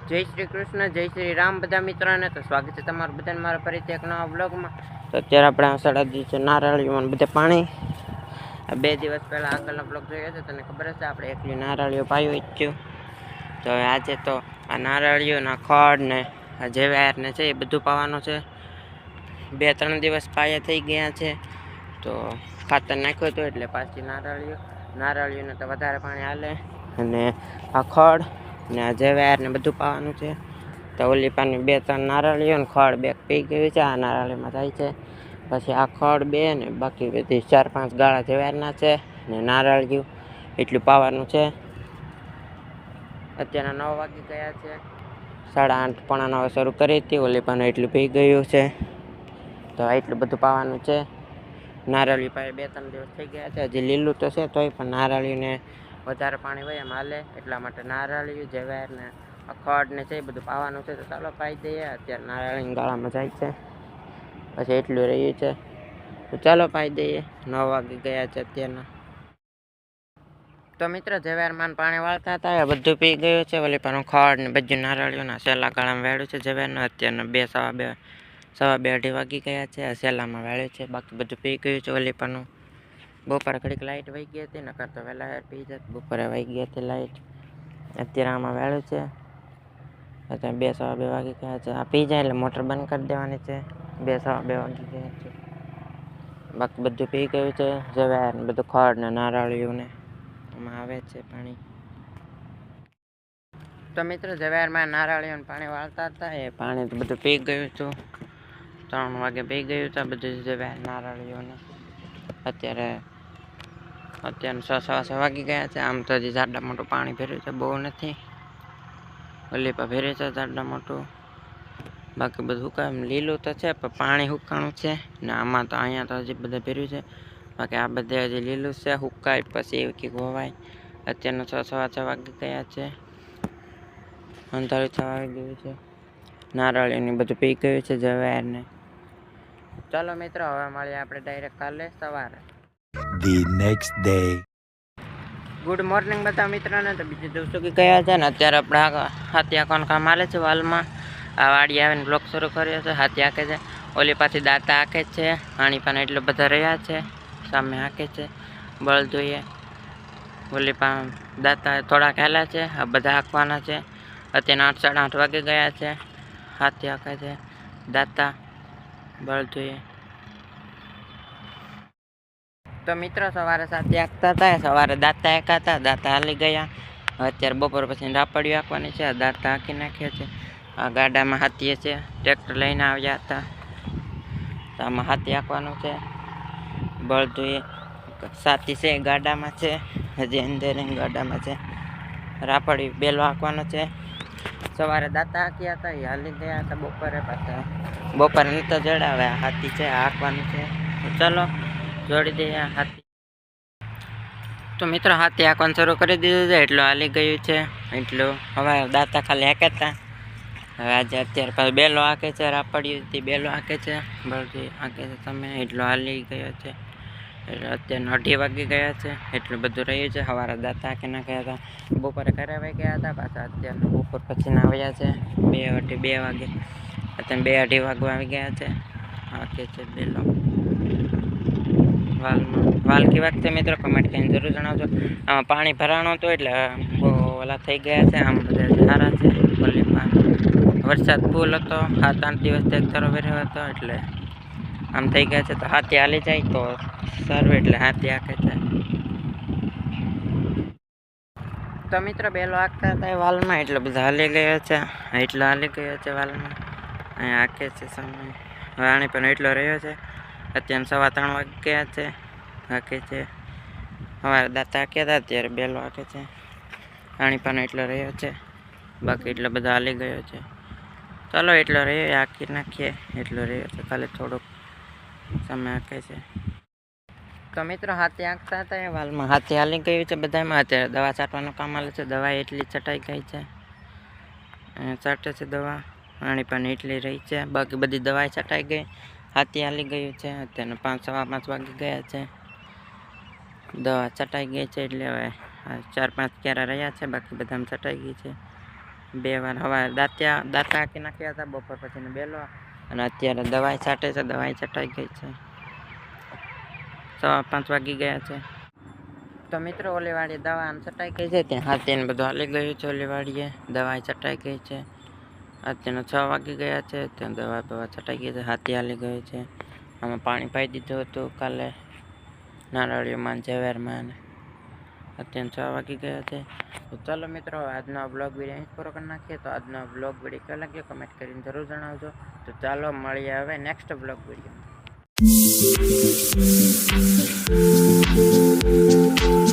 જય શ્રી કૃષ્ણ, જય શ્રી રામ બધા મિત્રોને. તો સ્વાગત છે તમારું બધાને મારા ફરીથી એક નવા બ્લોગમાં. તો અત્યારે આપણે આ સડાદી છે નારાયણીમાં બધે પાણી. 2 દિવસ પહેલાં આગળનો બ્લોગ જોયો હતો, તને ખબર હશે આપણે એકલી નારાયણીઓ પાયું ઈચ્છ્યું. તો આજે તો આ નારાયણીઓના ખડ ને આ જેવેર ને છે એ બધું પાવાનું છે. 2-3 દિવસ પાયા થઈ ગયા છે, તો ખાતર નાખ્યું હતું એટલે પાછી નારાયણીઓને તો વધારે પાણી હાલે. અને આ ખડ ને આ જેવેર ને બધું પાવાનું છે. તો ઓલી પાની 2-3 નારાયણીઓ ને ખડ 2 પી ગયું છે. આ નારાયણીમાં થાય છે. પછી આ ખડ 2 ને બાકી બધી 4-5 ગાળા જેવેરના છે ને નારાયણીઓ એટલું પાવાનું છે. અત્યારના 9 વાગી ગયા છે. 8:30 પોણા 9 શરૂ કરી હતી. ઓલી પાનું એટલું પી ગયું છે. તો એટલું બધું પાવાનું છે. નારાયણી પાસે 2-3 દિવસ થઈ ગયા છે. હજી લીલું તો છે, તોય પણ નારાયણીને વધારે પાણી હોય એમ હાલે, એટલા માટે નારાયણી જેવેર ને ખડ ને છે એ બધું પાવાનું છે. તો ચાલો પાઈ દઈએ. અત્યારે નારાયણી ગાળામાં જાય છે, પછી એટલું રહ્યું છે. તો ચાલો પાઈ દઈએ. 9 વાગી ગયા છે અત્યારના. તો મિત્રો જેવેરમાં પાણી વાળતા હતા એ બધું પી ગયું છે. ઓલી પાનું ખડ ને બધું નારાયણીઓના સેલા ગાળામાં વેળ્યું છે જેવેરનું. અત્યારના 2-2:30 વાગી ગયા છે. આ સેલામાં વેળ્યું છે, બાકી બધું પી ગયું છે. ઓલી પાનું બપોરે ઘડીક લાઇટ વહી ગઈ હતી, નકર તો વહેલા પી જત. બપોરે વહી ગઈ હતી લાઇટ. અત્યારે આમાં વેળ્યું છે. અત્યારે 2-2:15 વાગી ગયા છે. આ પી જાય એટલે મોટર બંધ કરી દેવાની છે. 2-2:15 વાગી ગયા છે. બાકી બધું પી ગયું છે. જેવેર ને બધું ખડ ને નારાયણીઓને આમાં આવે છે પાણી. તો મિત્રો જેવેરમાં નારાયણીઓને પાણી વાળતા હતા એ પાણી તો બધું પી ગયું હતું. 3 વાગે પી ગયું હતું બધું જેવેર નારાયણીઓને. અત્યારે 6 વાગી ગયા છે. આમ તો હજી જાડા મોટું પાણી ભર્યું છે, બહુ નથી. ઓલી પર ભર્યું છે જાડા મોટું. બાકી બધું હુકાય લીલું તો છે, પણ પાણી હુકાણું છે ને. આમાં તો અહીંયા તો હજી બધે ભર્યું છે, બાકી આ બધે હજી લીલું છે. હુકાય પછી એવું કંઈક હોવાય. અત્યારના 6 વાગી ગયા છે. અંધારું થવા આવી ગયું છે. નારાયણીને બધું પી ગયું છે જેવેર ને. ચાલો મિત્રો, હવે મળીએ આપણે ડાયરેક્ટ કાલે સવારે. The next day. Good morning બધા મિત્રોને. તો બીજું દિવસો કે ગયા છે ને. અત્યારે આપણે હાથી આંકવાનું કામ હાલે છે વાલમાં. આ વાડી આવીને બ્લોક શરૂ કર્યો છે. હાથી હાકે છે. ઓલી પાછી દાંતા હાકે છે. પાણી પાને એટલો બધા રહ્યા છે. સામે હાકે છે બળ જોઈએ. ઓલી પા દાંતા થોડાક હેલા છે. આ બધા હાંકવાના છે. અત્યારે 8-8:30 વાગી ગયા છે. હાથી હાકે છે, દાંતા બળ જોઈએ. તો મિત્રો સવારે સાથે હાંકતા હતા, સવારે દાંતા હાંકા હતા, દાંતા હાલી ગયા. અત્યારે બપોર પછી રાપડીઓ હાંકવાની છે. દાંતા હાંકી નાખ્યા છે. આ ગાડામાં હાથીએ છે, ટ્રેક્ટર લઈને આવ્યા હતા. તો આમાં હાથી હાંકવાનું છે, બળ જોઈએ. સાથી છે ગાડામાં છે, હજી અંદર ગાડામાં છે. રાપડી બેલો હાંકવાનો છે. સવારે દાંતા હાંક્યા હતા, એ હાલી ગયા હતા. બપોરે નતો જડાવે. હાથી છે હાંકવાનું છે. ચાલો જોડી દઈએ હાથી. તો મિત્રો હાથી હાંકવાનું શરૂ કરી દીધું છે. એટલું હાલી ગયું છે. એટલું હવે દાંતા ખાલી હાંકતા. હવે આજે અત્યારે પાછું બેલો હાંકે છે. રાપડીથી બેલો હાંકે છે, બળથી હાંકે છે. તમે એટલો હાલી ગયો છે. એટલે અત્યારે 2:30 વાગી ગયા છે. એટલું બધું રહ્યું છે. સવારે દાંતા હાંકી નાખ્યા હતા. બપોરે ઘરે વહી ગયા હતા પાછા. અત્યારે બપોર પછી આવ્યા છે 2 વાગે. અત્યારે 2-2:30 વાગવા આવી ગયા છે. હાંકે છે બેલો વાલ કેવા છે મિત્રો, કમેન્ટ કરીને જરૂર જણાવજો. આમાં પાણી ભરાણું હતું એટલે બહુ ઓલા થઈ ગયા છે. આમ બધા સારા છે. ઓલી વરસાદ ફૂલ હતો. 7-8 દિવસથી એક ધારો ભર્યો હતો એટલે આમ થઈ ગયા છે. તો હાથી હાલી જાય તો સારું, એટલે હાથી હાંકે છે. તો મિત્રો બેલો હાંકતા હતા વાલમાં, એટલો બધો હાલી ગયો છે. એટલો હાલી ગયો છે વાલમાં. અહીંયા હાંકે છે સામે. વાણી પણ એટલો રહ્યો છે. અત્યારે 3:15 વાગી ગયા છે. હાંકે છે. સવારે દાંતા હાંક્યા હતા, અત્યારે બેલો હાંકે છે. પાણી પણ એટલો રહ્યો છે. બાકી એટલો બધો હાલી ગયો છે. ચાલો એટલો રહ્યો હાંકી નાખીએ. એટલો રહ્યો છે, ખાલી થોડુંક સામે હાંકે છે. તો મિત્રો હાથી હાંકતા હતા એ વાલમાં હાથી હાલી ગયું છે બધામાં. અત્યારે દવા છાંટવાનું કામ હાલે છે. દવા એટલી છટાઈ ગઈ છે, છાંટે છે દવા. પાણી પણ એટલી રહી છે. બાકી બધી દવા છટાઈ ગઈ. હાથી હાલી ગયું છે. અત્યારે 5-5:15 વાગી ગયા છે. દવા છટાઈ ગઈ છે એટલે હવે 4-5 ક્યારા રહ્યા છે. બાકી બધામાં છટાઈ ગઈ છે. 2 વાર હવારે દાંતા હાંકી નાખ્યા હતા, બપોર પછીનો બેલો. અને અત્યારે દવાઈ છાંટે છે, દવાઈ છટાઈ ગઈ છે. 5:15 વાગી ગયા છે. તો મિત્રો ઓલી વાડીએ દવા છટાઈ ગઈ છે, ત્યાં હાથીને બધું હાલી ગયું છે. ઓલી વાડીએ દવાઈ છટાઈ ગઈ છે. અત્યારના 6 વાગી ગયા છે, ત્યાં દવા છટાઈ ગઈ છે, હાથી હાલી ગયું છે. આમાં પાણી પાઈ દીધું હતું કાલે નારળીઓમાં, ઝવેરમાં. અત્યારે 6 વાગી ગયા છે. તો ચાલો મિત્રો, આજનો બ્લોગ વિડીયો અહીં પૂરો કરી નાખીએ. તો આજનો બ્લોગ વિડીયો કેવો લાગ્યો કમેન્ટ કરીને જરૂર જણાવજો. તો ચાલો મળીએ હવે નેક્સ્ટ બ્લોગ વિડીયો.